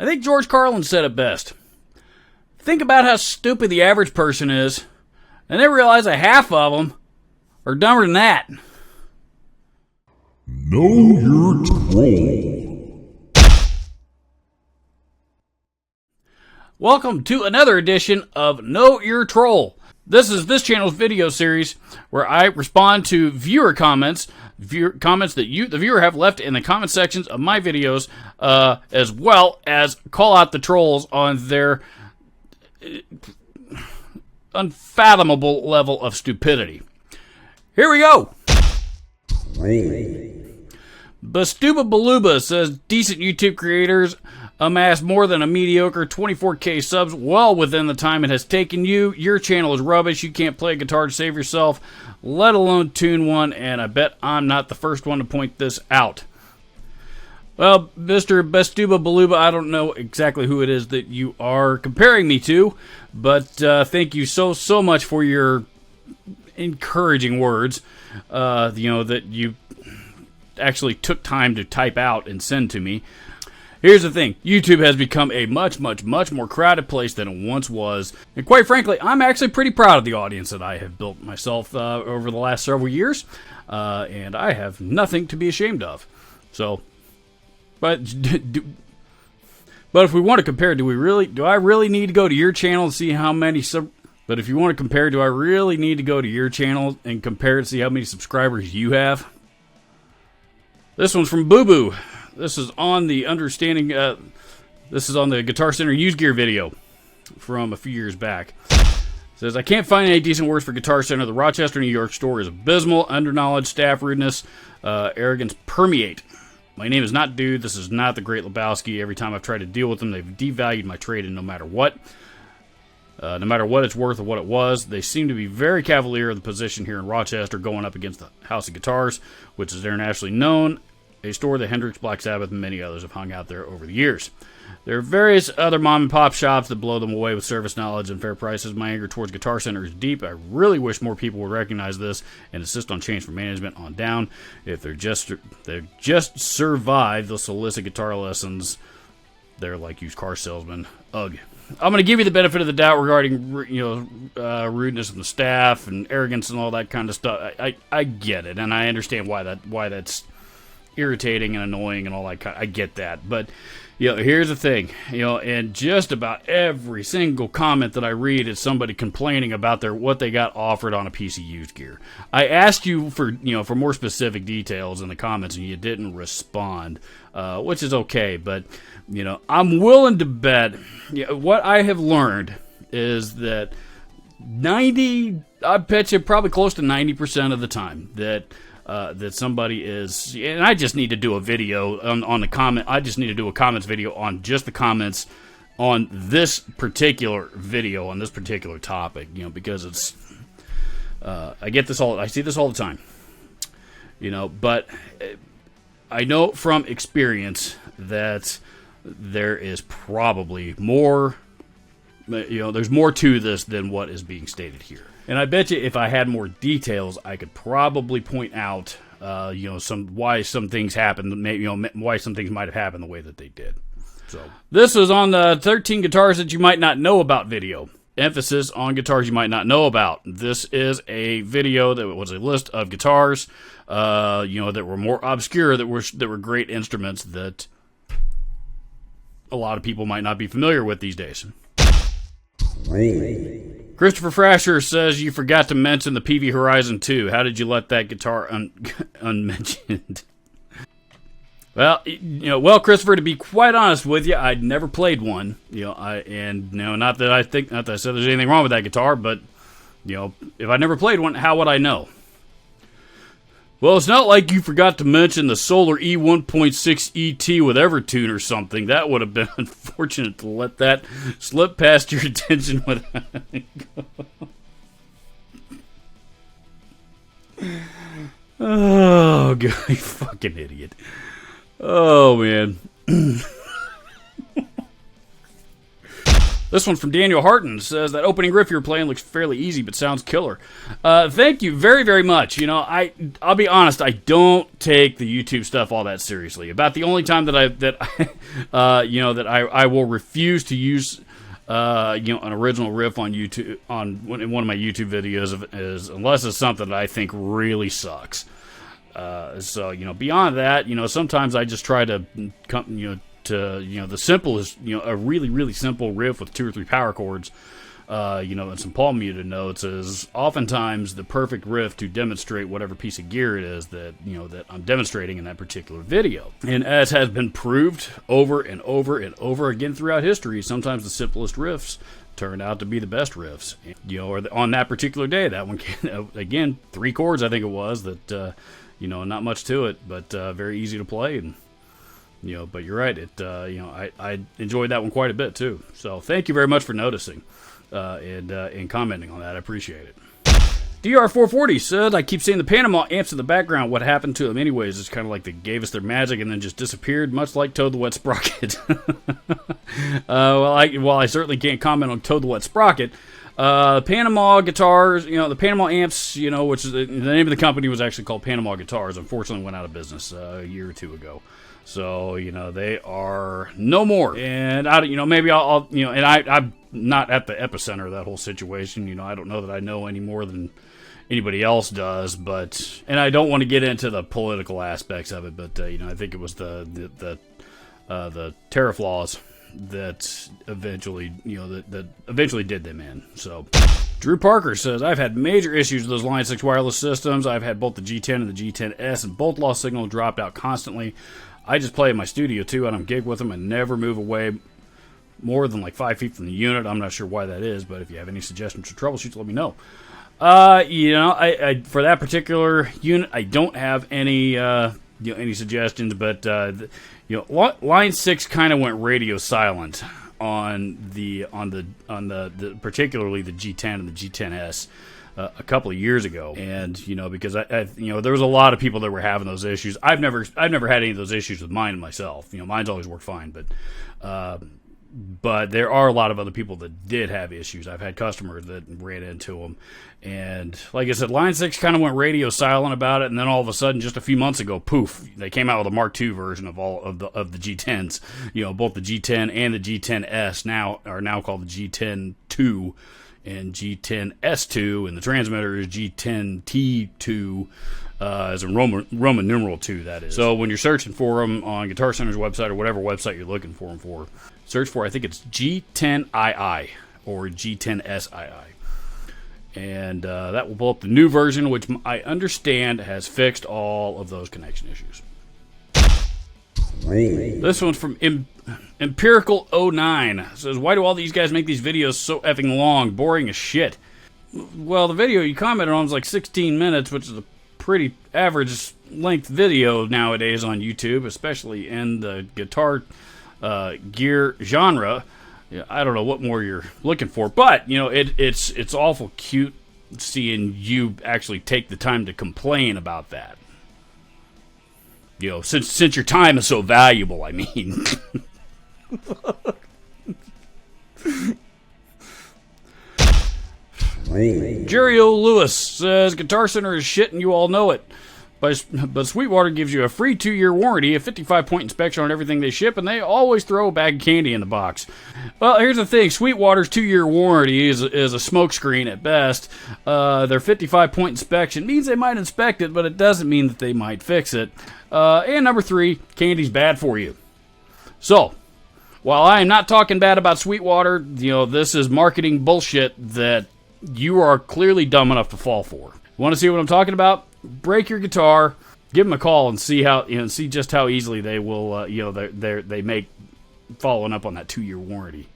I think George Carlin said it best. Think about how stupid the average person is, and they realize that half of them are dumber than that. Know your troll. Welcome to another edition of Know Your Troll. This is this channel's video series where I respond to viewer comments that the viewer have left in the comment sections of my videos, as well as call out the trolls on their unfathomable level of stupidity. Here we go. Bastuba Baluba says decent YouTube creators amass more than a mediocre 24k subs well within the time it has taken you. Your channel is rubbish. You can't play a guitar to save yourself, let alone tune one, and I bet I'm not the first one to point this out. Well, Mr. Bastuba Baluba, I don't know exactly who it is that you are comparing me to, but thank you so much for your encouraging words. That you actually took time to type out and send to me. Here's the thing. YouTube has become a much more crowded place than it once was. And quite frankly, I'm actually pretty proud of the audience that I have built myself over the last several years. And I have nothing to be ashamed of. So, but if we want to compare, do I really need to go to your channel and see how many But if you want to compare, do I really need to go to your channel and compare to see how many subscribers you have? This one's from Boo Boo. This is on the this is on the Guitar Center used gear video from a few years back. It says, I can't find any decent words for Guitar Center. The Rochester, New York store is abysmal. Underknowledge, staff rudeness, arrogance permeate. My name is not Dude. This is not the Great Lebowski. Every time I've tried to deal with them, they've devalued my trade in no matter what. No matter what it's worth or what it was. They seem to be very cavalier of the position here in Rochester going up against the House of Guitars, which is internationally known, a store that Hendrix, Black Sabbath, and many others have hung out there over the years. There are various other mom-and-pop shops that blow them away with service knowledge and fair prices. My anger towards Guitar Center is deep. I really wish more people would recognize this and insist on change from management on down. If they just survive the solicit guitar lessons, they're like used car salesmen. Ugh. I'm going to give you the benefit of the doubt regarding, rudeness from the staff and arrogance and all that kind of stuff. I get it, and I understand why that's irritating and annoying and all that. I get that, but here's the thing. And just about every single comment that I read is somebody complaining about what they got offered on a piece of used gear. I asked you for more specific details in the comments, and you didn't respond, which is okay, but. I'm willing to bet, what I have learned is that I bet you probably close to 90% of the time that somebody is, and I just need to do a video on the comment, I just need to do a comments video on just the comments on this particular video, on this particular topic, because it's, I see this all the time, but I know from experience that there is probably more, there's more to this than what is being stated here. And I bet you if I had more details, I could probably point out, why some things happened, why some things might have happened the way that they did. So this is on the 13 guitars that you might not know about video. Emphasis on guitars you might not know about. This is a video that was a list of guitars, that were more obscure, that were great instruments that a lot of people might not be familiar with these days. Christopher Frasher says you forgot to mention the PV Horizon 2. How did you let that guitar unmentioned? Well, Christopher, to be quite honest with you, I'd never played one. Not that I said there's anything wrong with that guitar, but if I never played one, how would I know? Well, it's not like you forgot to mention the Solar E1.6 ET with Evertune or something. That would have been unfortunate to let that slip past your attention without it. Oh, God, you fucking idiot. Oh, man. This one from Daniel Harton says that opening riff you're playing looks fairly easy, but sounds killer. Thank you very, very much. You know, I'll be honest, I don't take the YouTube stuff all that seriously. About the only time that I will refuse to use an original riff on YouTube in one of my YouTube videos is unless it's something that I think really sucks. So beyond that, sometimes I just try to the simplest, a really, really simple riff with 2 or 3 power chords, and some palm muted notes is oftentimes the perfect riff to demonstrate whatever piece of gear it is that I'm demonstrating in that particular video. And as has been proved over and over and over again throughout history, sometimes the simplest riffs turn out to be the best riffs. Or on that particular day, that one, again, 3 chords I think it was that, not much to it, but very easy to play. And but you're right. I enjoyed that one quite a bit too. So thank you very much for noticing and commenting on that. I appreciate it. DR440 said, I keep seeing the Panama amps in the background. What happened to them anyways? It's kind of like they gave us their magic and then just disappeared, much like Toad the Wet Sprocket. Well, I certainly can't comment on Toad the Wet Sprocket. Panama guitars, the Panama amps, which is the name of the company was actually called Panama Guitars. Unfortunately, went out of business a year or 2 ago. So, they are no more. And, maybe I'll and I'm not at the epicenter of that whole situation. I don't know that I know any more than anybody else does, and I don't want to get into the political aspects of it, but, I think it was the tariff laws that eventually, that eventually did them in. So, Drew Parker says, I've had major issues with those Line 6 wireless systems. I've had both the G10 and the G10S, and both lost signal dropped out constantly. I just play in my studio, too. I don't gig with them and never move away more than like 5 feet from the unit. I'm not sure why that is, but if you have any suggestions for troubleshoots, let me know. I for that particular unit, I don't have any any suggestions, but Line 6 kind of went radio silent on the particularly the G10 and the G10S. A couple of years ago, and because I there was a lot of people that were having those issues. I've never had any of those issues with mine myself. Mine's always worked fine, but there are a lot of other people that did have issues. I've had customers that ran into them, and like I said, Line 6 kind of went radio silent about it, and then all of a sudden, just a few months ago, poof, they came out with a Mark II version of all of the G10s. Both the G10 and the G10S are now called the G10-2. And G10S2, and the transmitter is G10T2, as in Roman numeral 2, that is. So when you're searching for them on Guitar Center's website or whatever website you're looking for them for, search for, I think it's G10II or G10SII. And that will pull up the new version, which I understand has fixed all of those connection issues. This one's from Empirical 09. Says, why do all these guys make these videos so effing long? Boring as shit. Well, the video you commented on was like 16 minutes, which is a pretty average length video nowadays on YouTube, especially in the guitar gear genre. I don't know what more you're looking for, but it's awful cute seeing you actually take the time to complain about that. Since your time is so valuable, I mean. Jerry O. Lewis says, Guitar Center is shit and you all know it. But Sweetwater gives you a free 2-year warranty, a 55-point inspection on everything they ship, and they always throw a bag of candy in the box. Well, here's the thing. Sweetwater's 2-year warranty is a smokescreen at best. Their 55-point inspection means they might inspect it, but it doesn't mean that they might fix it. And number 3, candy's bad for you. So, while I am not talking bad about Sweetwater, this is marketing bullshit that you are clearly dumb enough to fall for. Want to see what I'm talking about? Break your guitar, give them a call, and see just how easily they will, they make following up on that 2-year warranty.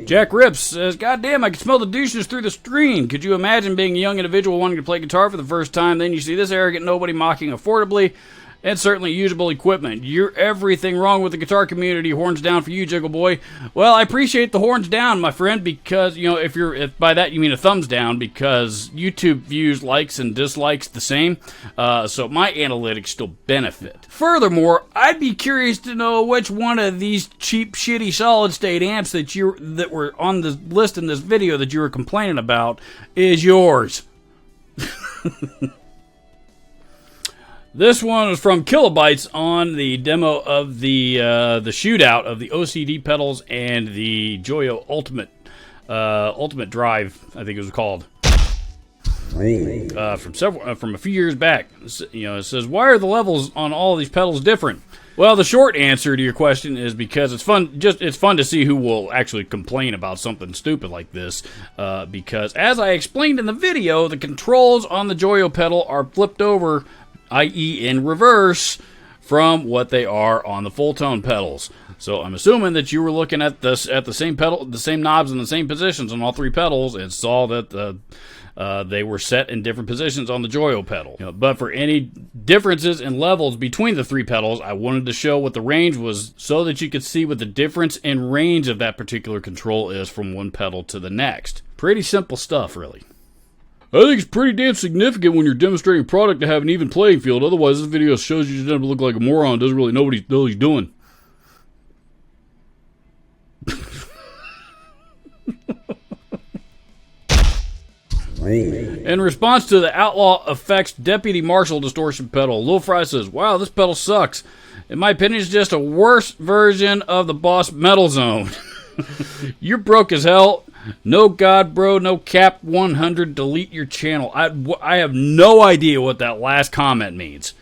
Jack Rips says, God damn, I can smell the douches through the screen. Could you imagine being a young individual wanting to play guitar for the first time? Then you see this arrogant nobody mocking affordably and certainly usable equipment. You're everything wrong with the guitar community. Horns down for you, Jiggle Boy. Well, I appreciate the horns down, my friend, because, you know, if by that you mean a thumbs down, because YouTube views likes and dislikes the same, so my analytics still benefit. Furthermore, I'd be curious to know which one of these cheap, shitty solid-state amps that were on the list in this video that you were complaining about is yours. This one is from Kilobytes on the demo of the shootout of the OCD pedals and the Joyo Ultimate Drive, I think it was called. From a few years back. You know, it says, why are the levels on all these pedals different? Well, the short answer to your question is because it's fun to see who will actually complain about something stupid like this. Because as I explained in the video, the controls on the Joyo pedal are flipped over, i.e. in reverse, from what they are on the full tone pedals. So I'm assuming that you were looking at the same pedal, the same knobs in the same positions on all three pedals, and saw that they were set in different positions on the Joyo pedal. You know, but for any differences in levels between the three pedals, I wanted to show what the range was so that you could see what the difference in range of that particular control is from one pedal to the next. Pretty simple stuff, really. I think it's pretty damn significant when you're demonstrating a product to have an even playing field. Otherwise, this video shows you to look like a moron. Doesn't really know what he's doing. In response to the Outlaw Effects Deputy Marshal distortion pedal, Lil Fry says, wow, this pedal sucks. In my opinion, it's just a worse version of the Boss Metal Zone. You're broke as hell. No God, bro, no cap 100, delete your channel. I have no idea what that last comment means.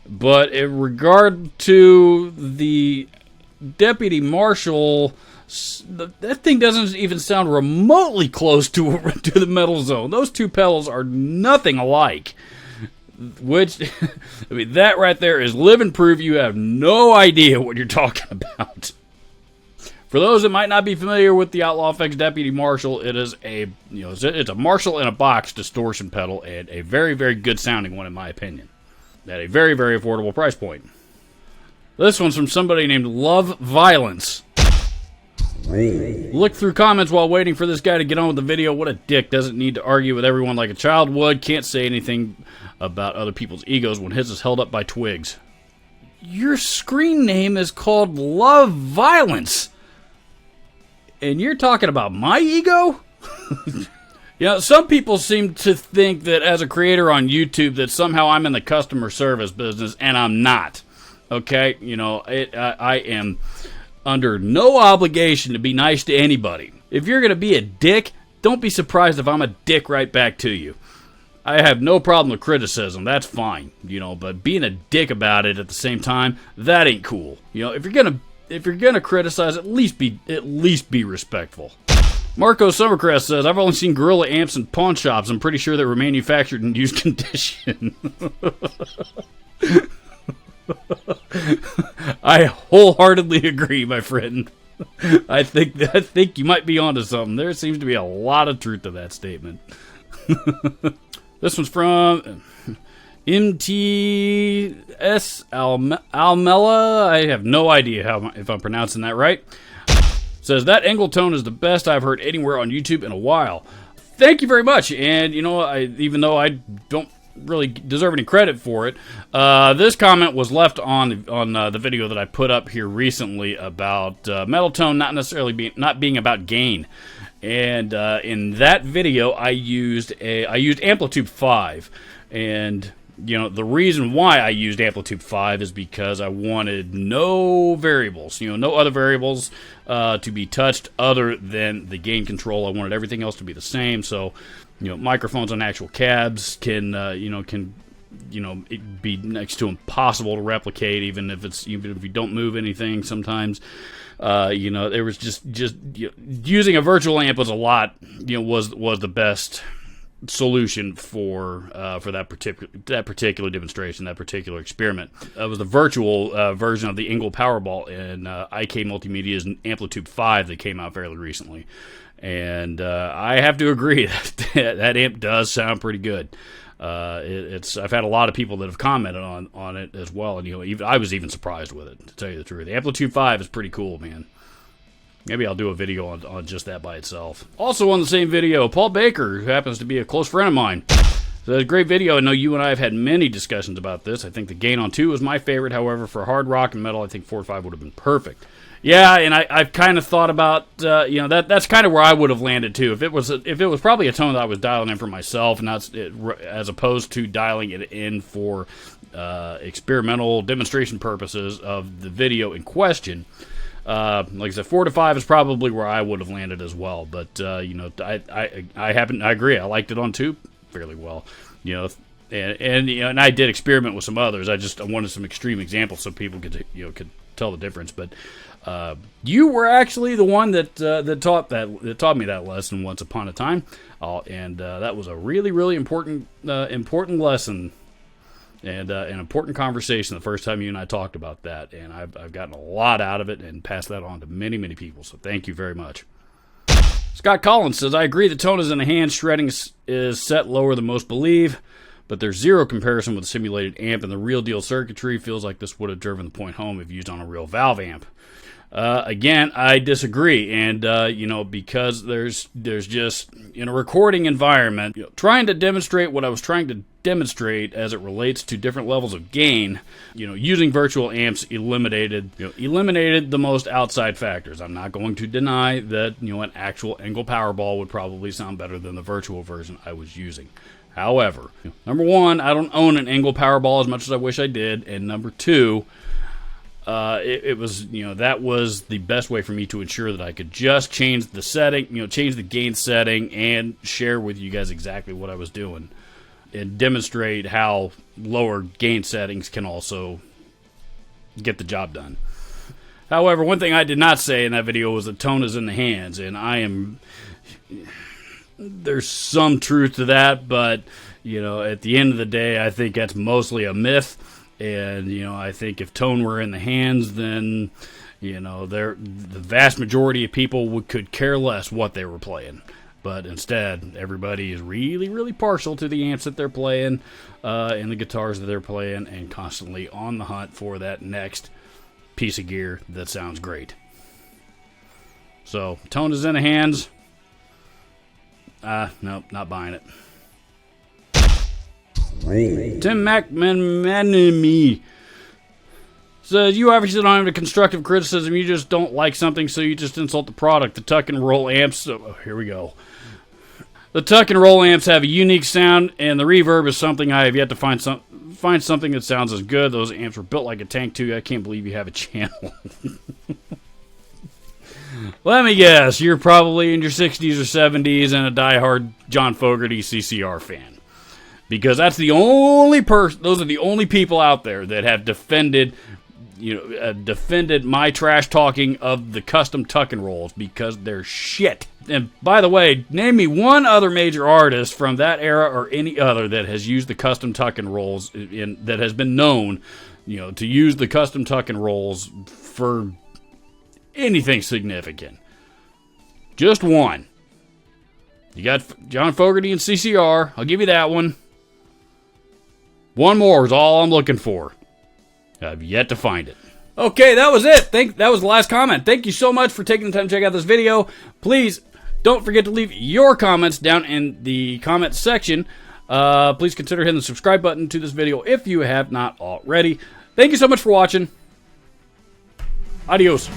But in regard to the Deputy Marshal, that thing doesn't even sound remotely close to the Metal Zone. Those two pedals are nothing alike. Which, I mean, that right there is living proof you have no idea what you're talking about. For those that might not be familiar with the Outlaw Effects Deputy Marshal, it is it's a Marshall in a box distortion pedal, and a very, very good sounding one in my opinion, at a very, very affordable price point. This one's from somebody named Love Violence. Look through comments while waiting for this guy to get on with the video. What a dick. Doesn't need to argue with everyone like a child would. Can't say anything about other people's egos when his is held up by twigs. Your screen name is called Love Violence, and you're talking about my ego? You know, some people seem to think that as a creator on YouTube that somehow I'm in the customer service business, and I'm not. Okay? You know, I am under no obligation to be nice to anybody. If you're going to be a dick, don't be surprised if I'm a dick right back to you. I have no problem with criticism. That's fine, you know, but being a dick about it at the same time, that ain't cool. You know, if you're gonna criticize, at least be respectful. Marco Summercrest says, I've only seen Gorilla amps in pawn shops. I'm pretty sure they were manufactured in used condition. I wholeheartedly agree, my friend. I think you might be onto something. There seems to be a lot of truth to that statement. This one's from MTS Almela. I have no idea if I'm pronouncing that right. Says, that angle tone is the best I've heard anywhere on YouTube in a while. Thank you very much. And, you know, even though I don't really deserve any credit for it, this comment was left on the video that I put up here recently about metal tone not necessarily being about gain. And in that video, I used Amplitube 5, and you know the reason why I used Amplitube 5 is because I wanted no variables, no other variables to be touched other than the gain control. I wanted everything else to be the same. So, microphones on actual cabs can it'd be next to impossible to replicate, even if you don't move anything. Sometimes. There was just using a virtual amp was a lot, was the best solution for that particular demonstration, that particular experiment. It was the virtual version of the Engel Powerball and IK Multimedia's Amplitube 5 that came out fairly recently. And I have to agree that amp does sound pretty good. I've had a lot of people that have commented on it as well, and even I was even surprised with it, to tell you the truth. The Amplitube 5 is pretty cool, man. Maybe I'll do a video on just that by itself. Also on the same video, Paul Baker, who happens to be a close friend of mine. So it's a great video. I know you and I have had many discussions about this. I think the Gain on 2 was my favorite. However, for hard rock and metal, I think 4.5 would have been perfect. Yeah, and I've kind of thought about, that's kind of where I would have landed too. If it was probably a tone that I was dialing in for myself, and as opposed to dialing it in for experimental demonstration purposes of the video in question. Like I said, 4 to 5 is probably where I would have landed as well. But I agree. I liked it on 2 fairly well. And I did experiment with some others. I wanted some extreme examples so people could tell the difference. But you were actually the one that taught me that lesson once upon a time, and that was a really, really important lesson. And an important conversation the first time you and I talked about that. And I've gotten a lot out of it and passed that on to many, many people. So thank you very much. Scott Collins says, I agree the tone is in the hand. Shredding is set lower than most believe. But there's zero comparison with a simulated amp. And the real deal circuitry feels like this would have driven the point home if used on a real valve amp. Again, I disagree, and because there's just in a recording environment, trying to demonstrate what I was trying to demonstrate as it relates to different levels of gain, using virtual amps eliminated the most outside factors. I'm not going to deny that an actual Engel Powerball would probably sound better than the virtual version I was using. However, number one, I don't own an Engel Powerball as much as I wish I did, and number two, it was, that was the best way for me to ensure that I could just change the setting, change the gain setting and share with you guys exactly what I was doing and demonstrate how lower gain settings can also get the job done. However, one thing I did not say in that video was the tone is in the hands, and there's some truth to that, but, at the end of the day, I think that's mostly a myth. And, I think if tone were in the hands, then, the vast majority of people could care less what they were playing. But instead, everybody is really, really partial to the amps that they're playing and the guitars that they're playing and constantly on the hunt for that next piece of gear that sounds great. So, tone is in the hands. Nope, not buying it. Tim McManamy says, you obviously don't have a constructive criticism. You just don't like something, so you just insult the product. The tuck and roll amps. Oh, here we go. The tuck and roll amps have a unique sound, and the reverb is something I have yet to find something that sounds as good. Those amps were built like a tank, too. I can't believe you have a channel. Let me guess. You're probably in your 60s or 70s and a diehard John Fogerty CCR fan. Because that's the only those are the only people out there that have defended my trash talking of the custom tuck and rolls because they're shit. And by the way, name me one other major artist from that era or any other that has used the custom tuck and rolls that has been known, to use the custom tuck and rolls for anything significant. Just one. You got John Fogerty and CCR. I'll give you that one. One more is all I'm looking for. I've yet to find it. Okay, that was it. That was the last comment. Thank you so much for taking the time to check out this video. Please don't forget to leave your comments down in the comment section. Please consider hitting the subscribe button to this video if you have not already. Thank you so much for watching. Adios.